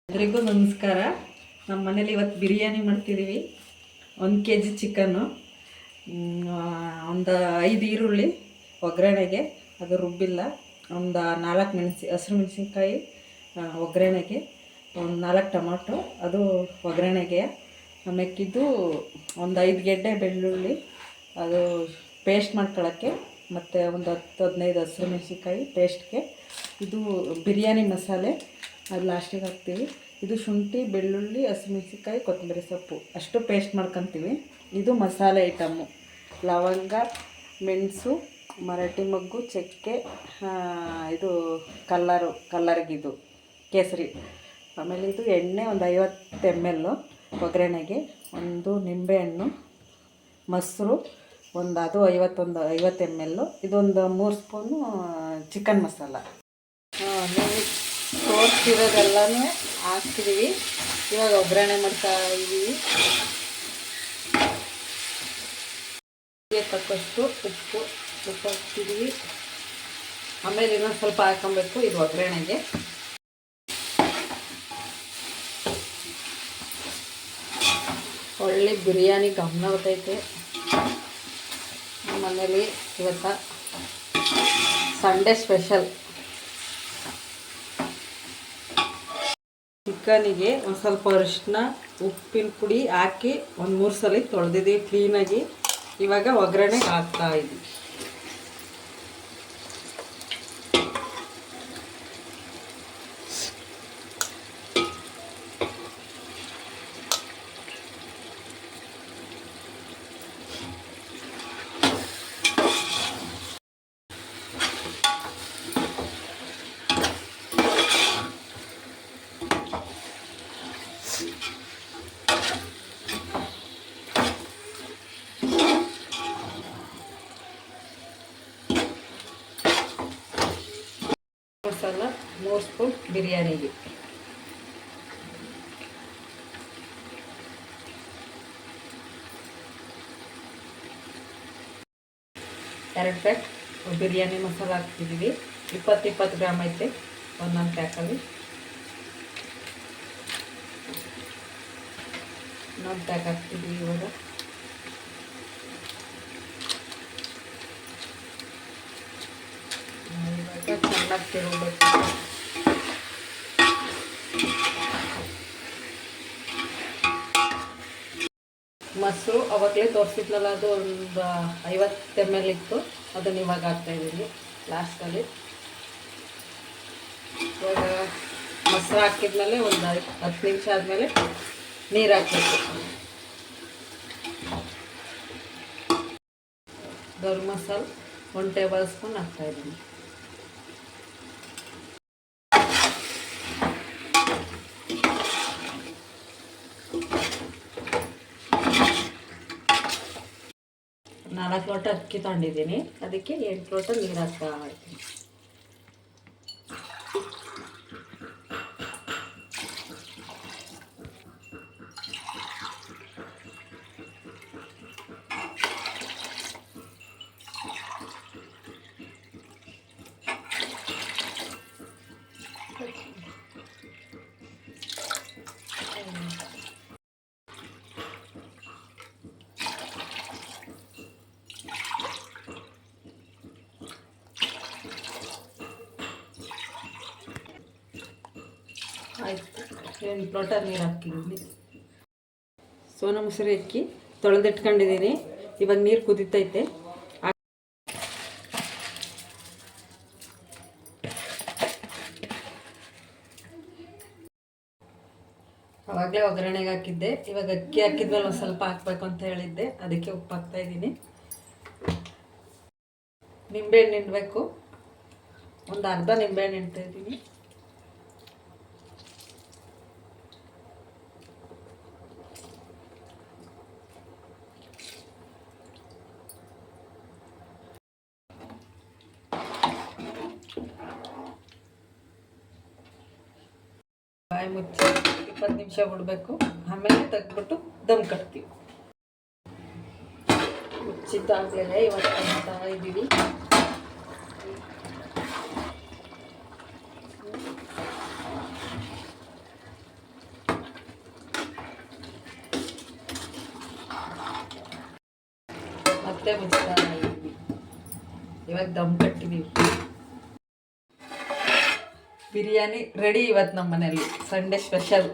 ಎಲ್ರಿಗೂ ನಮಸ್ಕಾರ. ನಮ್ಮ ಮನೇಲಿ ಇವತ್ತು ಬಿರಿಯಾನಿ ಮಾಡ್ತಿದ್ದೀವಿ. 1 kg ಚಿಕನ್ನು, ಒಂದು 5 ಈರುಳ್ಳಿ ಒಗ್ಗರಣೆಗೆ, ಅದು ರುಬ್ಬಿಲ್ಲ, ಒಂದು 4 ಹಸಿರು ಮೆಣಸಿನ್ಕಾಯಿ ಒಗ್ಗರಣೆಗೆ, ಒಂದು 4 ಟೊಮಾಟೊ ಅದು ಒಗ್ಗರಣೆಗೆ, ಮೆಕ್ಕಿದ್ದು ಒಂದು 5 ಗೆಡ್ಡೆ ಬೆಳ್ಳುಳ್ಳಿ ಅದು ಪೇಸ್ಟ್ ಮಾಡ್ಕೊಳ್ಳೋಕ್ಕೆ, ಮತ್ತು ಒಂದು 10-15 ಹಸಿರು ಮೆಣಸಿನ್ಕಾಯಿ ಪೇಸ್ಟ್ಗೆ. ಇದು ಬಿರಿಯಾನಿ ಮಸಾಲೆ, ಅದು ಲಾಸ್ಟಿಗೆ ಹಾಕ್ತೀವಿ. ಇದು ಶುಂಠಿ, ಬೆಳ್ಳುಳ್ಳಿ, ಹಸಿಮೆಣಸಿನ್ಕಾಯಿ, ಕೊತ್ತಂಬರಿ ಸೊಪ್ಪು ಅಷ್ಟು ಪೇಸ್ಟ್ ಮಾಡ್ಕೊತೀವಿ. ಇದು ಮಸಾಲೆ ಐಟಮ್ಮು. ಲವಂಗ, ಮೆಣಸು, ಮರಾಠಿ ಮೊಗ್ಗು, ಚಕ್ಕೆ, ಇದು ಕಲ್ಲರ್ಗಿದು ಕೇಸರಿ. ಆಮೇಲೆ ಇದು ಎಣ್ಣೆ ಒಂದು 50 ml ಒಗ್ಗರಣೆಗೆ, ಒಂದು ನಿಂಬೆಹಣ್ಣು, ಮೊಸರು ಅದು 50 ml, ಇದೊಂದು 3 ಸ್ಪೂನು ಚಿಕನ್ ಮಸಾಲ. ನೀವು ತೋರಿಸಿರೋದೆಲ್ಲನೂ ಹಾಕ್ತಿದ್ದೀವಿ. ಇವಾಗ ಒಗ್ಗರಣೆ ಮಾಡ್ತಾ ಇದ್ದೀವಿ. ತಕ್ಕಷ್ಟು ಉಪ್ಪು ಹಾಕ್ತಿದ್ದೀವಿ. ಆಮೇಲೆ ಇನ್ನೊಂದು ಸ್ವಲ್ಪ ಹಾಕೊಬೇಕು ಇದು ಒಗ್ಗರಣೆಗೆ. ಒಳ್ಳೆ ಬಿರಿಯಾನಿ ಗಮನ ಬರ್ತೈತೆ. ನಮ್ಮ ಮನೇಲಿ ಇವತ್ತು ಸಂಡೇ ಸ್ಪೆಷಲ್. ಚಿಕನಿಗೆ ಒಂದು ಸ್ವಲ್ಪ ಅರಿಶಿನ, ಉಪ್ಪಿನ ಪುಡಿ ಹಾಕಿ ಒಂದು 3 ಸಲ ತೊಳೆದಿದ್ದೀವಿ ಕ್ಲೀನಾಗಿ. ಇವಾಗ ಒಗ್ಗರಣೆಗೆ ಹಾಕ್ತಾ ಇದ್ದೀವಿ. ಮಸಾಲ 3 ಸ್ಪೂನ್ ಬಿರಿಯಾನಿಗೆ. ಎರಡು ಪ್ಯಾಕ್ ಬಿರಿಯಾನಿ ಮಸಾಲ ಹಾಕ್ತಿದ್ದೀವಿ. 20 ಗ್ರಾಮ್ ಐತೆ ಒಂದೊಂದು ಪ್ಯಾಕಲ್ಲಿ. ಇನ್ನೊಂದು ಪ್ಯಾಕ್ ಹಾಕ್ತಿದ್ದೀವಿ ಇವಾಗ. ಚೆನ್ನಾಗಿ ತಿರುಗಬೇಕು. ಮೊಸರು ಅವಾಗಲೇ ತೋರಿಸಿದ್ನಲ್ಲ, ಅದು ಒಂದು 50 ml ಇತ್ತು, ಅದನ್ನು ಇವಾಗ ಹಾಕ್ತಾಯಿದ್ದೀನಿ ಲಾಸ್ಟಲ್ಲಿ. ಇವಾಗ ಮೊಸರು ಹಾಕಿದ್ಮೇಲೆ ಒಂದು 10 ನಿಮಿಷ ಆದಮೇಲೆ ನೀರು ಹಾಕಬೇಕು. ಗರಂ ಮಸಾಲ 1 ಟೇಬಲ್ ಸ್ಪೂನ್ ಹಾಕ್ತಾಯಿದ್ದೀನಿ. ನಾಲ್ಕು ಲೋಟ ಅಕ್ಕಿ ತಗೊಂಡಿದ್ದೀನಿ, ಅದಕ್ಕೆ 8 ಲೋಟ ನೀರು ಹಾಕ್ತಾ ಇದ್ದೀನಿ. ಆಯಿತು, 8 ಲೋಟ ನೀರು ಹಾಕಿದ್ದೀನಿ. ಸೋನಾ ಮಸೂರಿ ಅಕ್ಕಿ ತೊಳೆದಿಟ್ಕೊಂಡಿದ್ದೀನಿ. ಇವಾಗ ನೀರು ಕುದೀತೈತೆ. ಆವಾಗಲೇ ಒಗ್ಗರಣೆಗೆ ಹಾಕಿದ್ದೆ. ಇವಾಗ ಅಕ್ಕಿ ಹಾಕಿದ್ಮೇಲೆ ಒಂದು ಸ್ವಲ್ಪ ಹಾಕ್ಬೇಕು ಅಂತ ಹೇಳಿದ್ದೆ, ಅದಕ್ಕೆ ಉಪ್ಪು ಹಾಕ್ತಾಯಿದ್ದೀನಿ. ನಿಂಬೆಹಣ್ಣು ಹಿಂಡಬೇಕು, ಒಂದು ಅರ್ಧ ನಿಂಬೆಹಣ್ಣು ಹಿಂಡ್ತಾಯಿದ್ದೀನಿ. ಬಾಯಿ ಮುಚ್ಚಿ 20 ನಿಮಿಷ ಬಿಡಬೇಕು. ಆಮೇಲೆ ತೆಗೆದ್ಬಿಟ್ಟು ದಮ್ ಕಟ್ತೀವಿ. ಮುಚ್ಚಿದ್ದಾಗಲೇ ಇವತ್ತು ಮಾಡ್ತಾ ಇದ್ದೀವಿ. ಮತ್ತೆ ಮುಚ್ತಾ ಇದ್ದೀವಿ. ಇವಾಗ ದಮ್ ಕಟ್ಟಿದೀವಿ. ಬಿರಿಯಾನಿ ರೆಡಿ ಇವತ್ತು ನಮ್ಮ ಮನೆಯಲ್ಲಿ ಸಂಡೇ ಸ್ಪೆಷಲ್.